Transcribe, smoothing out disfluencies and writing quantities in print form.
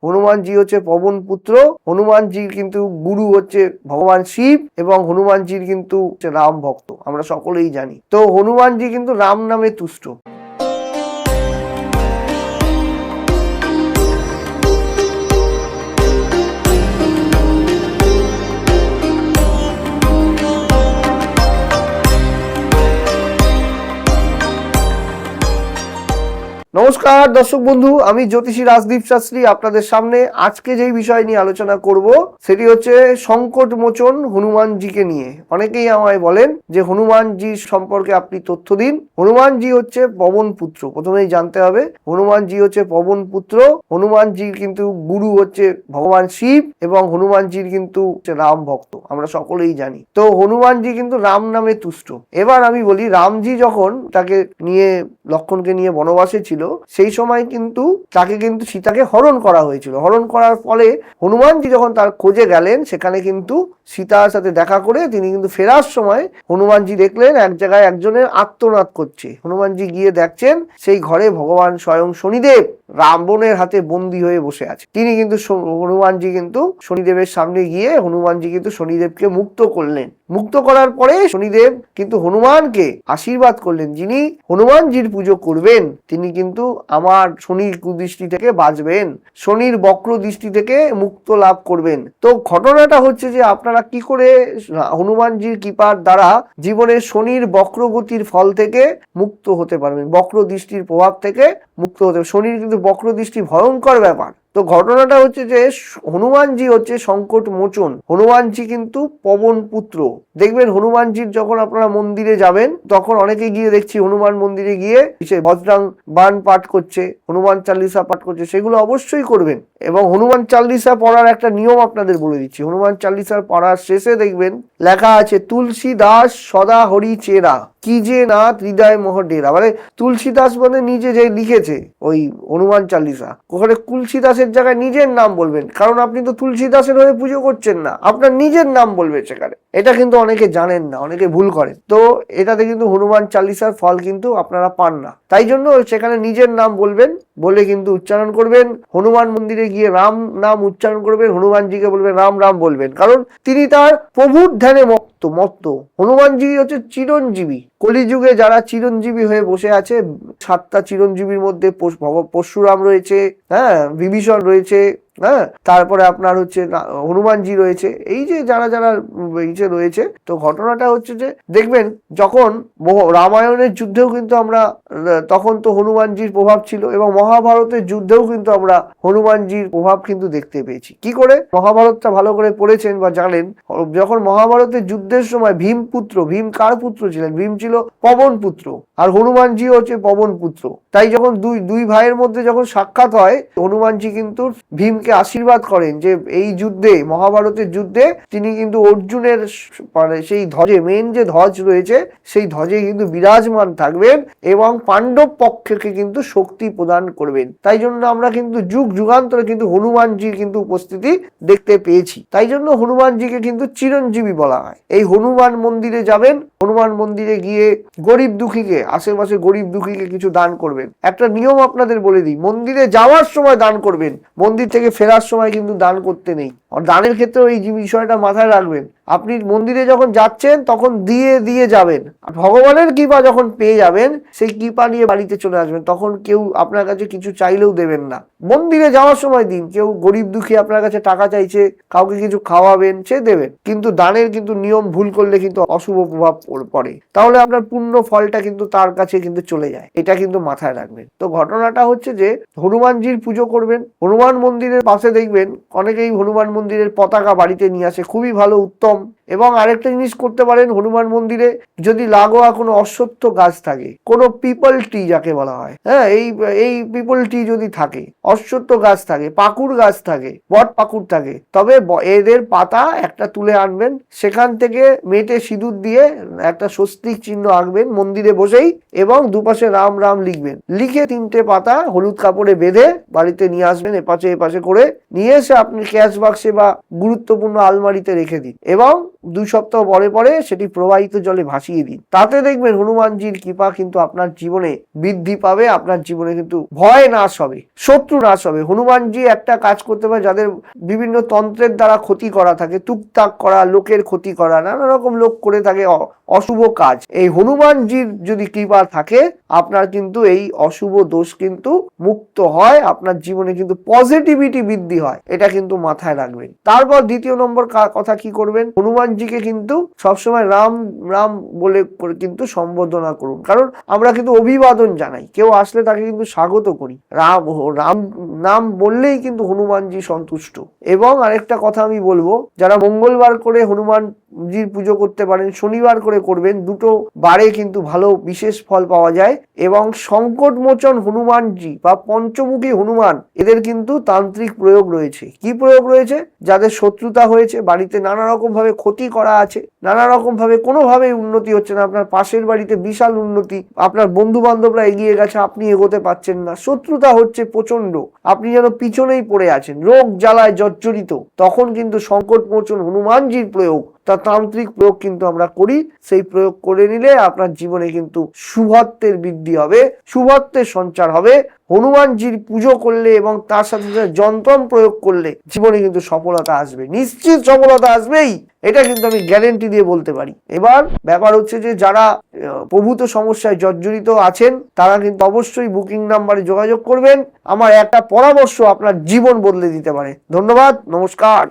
হনুমানজি হচ্ছে পবন পুত্র, হনুমানজির কিন্তু গুরু হচ্ছে ভগবান শিব এবং হনুমানজির কিন্তু রাম ভক্ত, আমরা সকলেই জানি। তো হনুমানজি কিন্তু রাম নামে তুষ্ট। নমস্কার দর্শক বন্ধু, আমি জ্যোতিষী রাজদীপ শাস্ত্রী আপনাদের সামনে আজকে যেই বিষয় নিয়ে আলোচনা করব সেটি হচ্ছে সংকট মোচন হনুমানজিকে নিয়ে। অনেকেই আমায় বলেন যে হনুমানজি সম্পর্কে আপনি তথ্য দিন। হনুমানজি হচ্ছে পবন পুত্র, প্রথমেই জানতে হবে হনুমানজি হচ্ছে পবন পুত্র। হনুমানজির কিন্তু গুরু হচ্ছে ভগবান শিব এবং হনুমানজির কিন্তু রাম ভক্ত, আমরা সকলেই জানি। তো হনুমানজি কিন্তু রাম নামে তুষ্ট। এবার আমি বলি, রামজি যখন তাকে নিয়ে লক্ষণকে নিয়ে বনবাসে ছিল সেই সময় কিন্তু তাকে কিন্তু সীতাকে হরণ করা হয়েছিল। হরণ করার ফলে হনুমানজি যখন তার খোঁজে গেলেন সেখানে কিন্তু সীতার সাথে দেখা করে তিনি কিন্তু ফেরার সময় হনুমানজি দেখলেন এক জায়গায় একজনের আর্তনাদ করছে। হনুমানজি গিয়ে দেখছেন সেই ঘরে ভগবান স্বয়ং শনিদেব রাবণের হাতে বন্দী হয়ে বসে আছে। তিনি কিন্তু হনুমানজি কিন্তু শনিদেবের সামনে গিয়ে হনুমানজি কিন্তু শনিদেবকে মুক্ত করলেন। মুক্ত করার পরে শনিদেব কিন্তু হনুমানকে আশীর্বাদ করলেন, যিনি হনুমানজির পুজো করবেন তিনি কিন্তু আমার শনির কুদৃষ্টি থেকে বাঁচবেন, শনির বক্র দৃষ্টি থেকে মুক্ত লাভ করবেন। তো ঘটনাটা হচ্ছে যে আপনারা কি করে হনুমানজির কৃপার দ্বারা জীবনে শনির বক্রগতির ফল থেকে মুক্ত হতে পারবেন, বক্র দৃষ্টির প্রভাব থেকে মুক্ত হতে। শনির কিন্তু বক্র দৃষ্টি ভয়ঙ্কর ব্যাপার। তো ঘটনাটা হচ্ছে যে হনুমানজি হচ্ছে সংকট মোচন, হনুমানজি কিন্তু পবন পুত্র। দেখবেন হনুমানজির যখন আপনারা মন্দিরে যাবেন তখন অনেকে গিয়ে দেখছি হনুমান মন্দিরে গিয়ে বজরং বাণ পাঠ করছে, হনুমান চালিসা পাঠ করছে, সেগুলো অবশ্যই করবেন। এবং হনুমান চালিসা পড়ার একটা নিয়ম আপনাদের বলে দিচ্ছি। হনুমান চালিসার পড়ার শেষে দেখবেন লেখা আছে তুলসী দাস সদা হরি চেরা কি যে নাথ হৃদয় মোহ ডেরা। মানে তুলসী দাস মানে নিজে যে লিখেছে ওই হনুমান চালিসা, ওখানে তুলসী দাসের জায়গায় নিজের নাম বলবেন, কারণ আপনি তো তুলসী দাসের হয়ে পুজো করছেন না, আপনার নিজের নাম বলবেন সেখানে। এটা কিন্তু অনেকে জানেন না, অনেকে ভুল করেন। তো এটাতে কিন্তু হনুমান চালিসার ফল কিন্তু আপনারা পান না। তাই জন্য সেখানে নিজের নাম বলবেন, বলে কিন্তু উচ্চারণ করবেন। হনুমান মন্দিরে গিয়ে রাম নাম উচ্চারণ করবেন, হনুমানজিকে বলবেন রাম রাম বলবেন, কারণ তিনি তার প্রভুর ধ্যানে মত্ত। হনুমানজি হচ্ছে চিরঞ্জীবী। কলিযুগে যারা চিরঞ্জীবী হয়ে বসে আছে, 7টা চিরঞ্জীবীর মধ্যে পরশুরাম রয়েছে, হ্যাঁ, বিভীষণ রয়েছে, হ্যাঁ, তারপরে আপনার হচ্ছে হনুমানজি রয়েছে, এই যে যারা যারা রয়েছে। তো ঘটনাটা হচ্ছে যে দেখবেন যখন রামায়ণের যুদ্ধেও কিন্তু আমরা তখন তো হনুমানজির প্রভাব ছিল, এবং মহাভারতের যুদ্ধেও কিন্তু আমরা হনুমানজির প্রভাব কিন্তু দেখতে পেয়েছি। কি করে? মহাভারতটা ভালো করে পড়েছেন বা জানেন, যখন মহাভারতের যুদ্ধের সময় ভীম কার পুত্র ছিলেন? ভীম ছিল পবন পুত্র, আর হনুমানজি হচ্ছে পবন পুত্র। তাই যখন দুই ভাইয়ের মধ্যে যখন সাক্ষাৎ হয়, হনুমানজি কিন্তু ভীমকে আশীর্বাদ করেন যে এই যুদ্ধে, মহাভারতের যুদ্ধে তিনি কিন্তু অর্জুনের মানে সেই ধ্বজে, মেন যে ধ্বজ রয়েছে সেই ধ্বজে কিন্তু বিরাজমান থাকবেন এবং পাণ্ডব পক্ষকে কিন্তু শক্তি প্রদান করবেন। তাই জন্য আমরা কিন্তু যুগ যুগান্তরে কিন্তু হনুমানজির কিন্তু উপস্থিতি দেখতে পেয়েছি। তাই জন্য হনুমানজিকে কিন্তু চিরঞ্জীবী বলা হয়। এই হনুমান মন্দিরে যাবেন, হনুমান মন্দিরে গিয়ে গরিব দুঃখীকে, আশেপাশে গরিব দুঃখীকে কিছু দান করবেন। একটা নিয়ম আপনাদের বলে দিই, মন্দিরে যাওয়ার সময় দান করবেন, মন্দির থেকে ফেরার সময় কিন্তু দান করতে নেই। আর দানের ক্ষেত্রে এই বিষয়টা মাথায় রাখবেন। আপনি মন্দিরে যখন যাচ্ছেন তখন দিয়ে যাবেন, ভগবানের কৃপা যখন পেয়ে যাবেন সেই কৃপা নিয়ে বাড়িতে চলে আসবেন, তখন কেউ আপনার কাছে কিছু চাইলেও দেবেন না। মন্দিরে যাওয়ার সময় দিন, কেউ গরিব দুঃখী আপনার কাছে টাকা চাইছে, কাউকে কিছু খাওয়াবেন, সে দেবেন, কিন্তু দানের কিন্তু নিয়ম ভুল করলে কিন্তু অশুভ প্রভাব পড়ে, তাহলে আপনার পূর্ণ ফলটা কিন্তু তার কাছে কিন্তু চলে যায়। এটা কিন্তু মাথায় রাখবেন। তো ঘটনাটা হচ্ছে যে হনুমানজির পুজো করবেন, হনুমান মন্দিরের পাশে দেখবেন অনেকেই হনুমান মন্দিরের পতাকা বাড়িতে নিয়ে আসে, খুবই ভালো, উত্তম। এবং আরেকটা জিনিস করতে পারেন, হনুমান মন্দিরে যদি লাগোয়া কোনো অশ্বত্থ গাছ থাকে, কোনো পিপল ট্রি যাকে বলা হয়, হ্যাঁ, এই পিপল ট্রি যদি থাকে, অশ্বত্থ গাছ থাকে, পাকুড় গাছ থাকে, বট পাকুড় থাকে, তবে এদের পাতা একটা তুলে আনবেন, সেখান থেকে মেটে সিঁদুর দিয়ে একটা স্বস্তিক চিহ্ন আঁকবেন মন্দিরে বসেই, এবং দুপাশে রাম রাম লিখবেন। লিখে 3টে পাতা হলুদ কাপড়ে বেঁধে বাড়িতে নিয়ে আসবেন, এপাশে করে নিয়ে এসে আপনি ক্যাশ বাক্সে বা গুরুত্বপূর্ণ আলমারিতে রেখে দিন। এবং 2 সপ্তাহ পরে পরে সেটি প্রবাহিত জলে ভাসিয়ে দিন। তাতে দেখবেন হনুমানজির কৃপা কিন্তু আপনার জীবনে বৃদ্ধি পাবে, আপনার জীবনে কিন্তু ভয় নাশ হবে, শত্রু নাশ হবে। হনুমানজি একটা কাজ করতে পারে, যাদের বিভিন্ন তন্ত্রের দ্বারা ক্ষতি করা থাকে, টুকটাক করা, লোকের ক্ষতি করা, নানা রকম লোক করে থাকে অশুভ কাজ। এই হনুমানজির যদি কৃপা থাকে আপনার কিন্তু এই অশুভ দোষ কিন্তু মুক্ত হয়, আপনার জীবনে কিন্তু পজিটিভিটি বৃদ্ধি হয়, এটা কিন্তু মাথায় রাখবেন। তারপর দ্বিতীয় নম্বর কথা কি করবেন, হনুমানজিকে কিন্তু সবসময় রাম রাম বলে কিন্তু সম্বোধনা করুন, কারণ আমরা কিন্তু অভিবাদন জানাই, কেউ আসলে তাকে কিন্তু স্বাগত করি, রাম রাম নাম বললেই কিন্তু হনুমানজি সন্তুষ্ট। এবং আরেকটা কথা আমি বলবো, যারা মঙ্গলবার করে হনুমানজির পুজো করতে পারেন, শনিবার করে করবেন, দুটো বারে কিন্তু ভালো বিশেষ ফল পাওয়া যায়। এবং সংকট মোচন হনুমানজি বা পঞ্চমুখী হনুমান, এদের কিন্তু তান্ত্রিক প্রয়োগ রয়েছে। কি প্রয়োগ রয়েছে, যাদের শত্রুতা হয়েছে, বাড়িতে নানা রকম ভাবে ক্ষতি করা আছে, নানা রকম ভাবে কোনোভাবে উন্নতি হচ্ছে না, আপনার পাশের বাড়িতে বিশাল উন্নতি, আপনার বন্ধু বান্ধবরা এগিয়ে গেছে, আপনি এগোতে পারছেন না, শত্রুতা হচ্ছে প্রচন্ড, আপনি যেন পিছনেই পড়ে আছেন, রোগ জ্বালায় জর্জরিত, তখন কিন্তু সংকট মোচন হনুমানজির প্রয়োগ, তা তান্ত্রিক প্রয়োগ কিন্তু আমরা করি। সেই প্রয়োগ করে নিলে আপনার জীবনে কিন্তু শুভত্বের বৃদ্ধি হবে, শুভত্বের সঞ্চার হবে। হনুমানজির পুজো করলে এবং তার সাথে সাথে যন্ত্রণ প্রয়োগ করলে জীবনে কিন্তু সফলতা আসবে, নিশ্চিত সফলতা আসবেই, এটা কিন্তু আমি গ্যারেন্টি দিয়ে বলতে পারি। এবার ব্যাপার হচ্ছে যে যারা প্রভূত সমস্যায় জর্জরিত আছেন তারা কিন্তু অবশ্যই বুকিং নাম্বারে যোগাযোগ করবেন। আমার একটা পরামর্শ আপনার জীবন বদলে দিতে পারে। ধন্যবাদ, নমস্কার।